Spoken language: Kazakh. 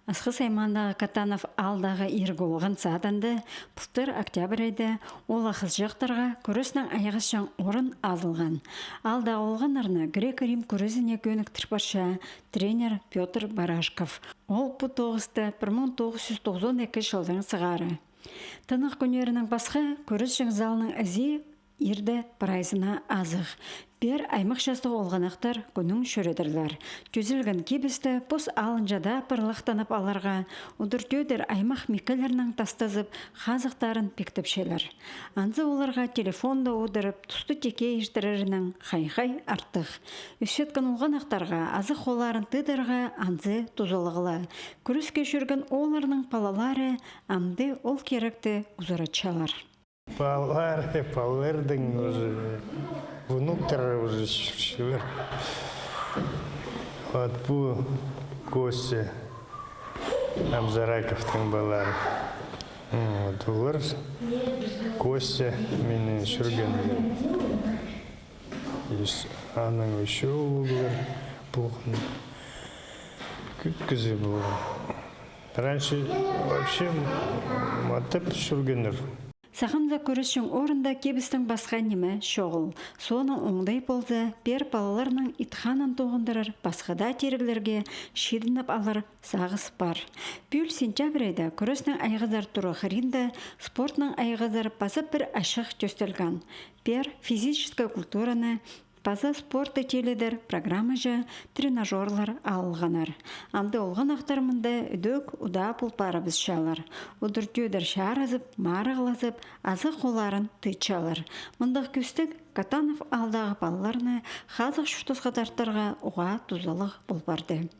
Асқы саймандағы Катанов алдағы иргі оған сатанды, пұлтыр октябрь айды ол ақыз жақтарға көріснің аяғышан орын азылған. Алдағы олғанарына грек-рим көрізіне көнік тұрпаша тренер Петр Барашков. Ол бұ 1992 жылдың сығары. Тынық көнерінің басқа көріз залының әзі ирді прайзына азық. Бер аймақ жастығы олғанақтар күнің шөредірлер. Көзілген кебісті пос алынжада пырлықтанып аларға, ұдыртөдер аймақ мекелерінің тастазып, қазықтарын пектіпшелер. Анзы оларға телефонда одырып, тұсты теке ештірерінің қай-қай артық. Үсеткен олғанақтарға азық оларын тыдырға анзы тұзылығылы. Күріске жүрген оларының палалары амды ол керекті ұзыратшалар. Палардың уже внутрь уже шевер. Вот bu Костя Амзараковтың балары. Вот олар Костя менен жүрген. Аның еще олар бұлғын. Күткізі болған. Раньше вообще матып жүргендер. Сақымда көрісшің орында кебістің басқа неме шоғыл. Соны оңдай болды, бер балаларының итханын тоғындырыр, басқада терігілерге шедініп алыр сағыз бар. Бүл сентябрь айда көрісінің айғызар тұры қырында спортның айғызар басып бір ашық төстелген. Бер физическая культураны Паза спорты теледер программа жа тренажерлар алғанар. Амды олған ақтармында үдөк ұда пұлпары біз шалар. Удыртөдер шаразып, марығылазып, азық оларын тыйчалар. Мұндақ көстік Катанов алдағы балаларына қазық шүтіз қатартарға ұға тұзалық болбарды.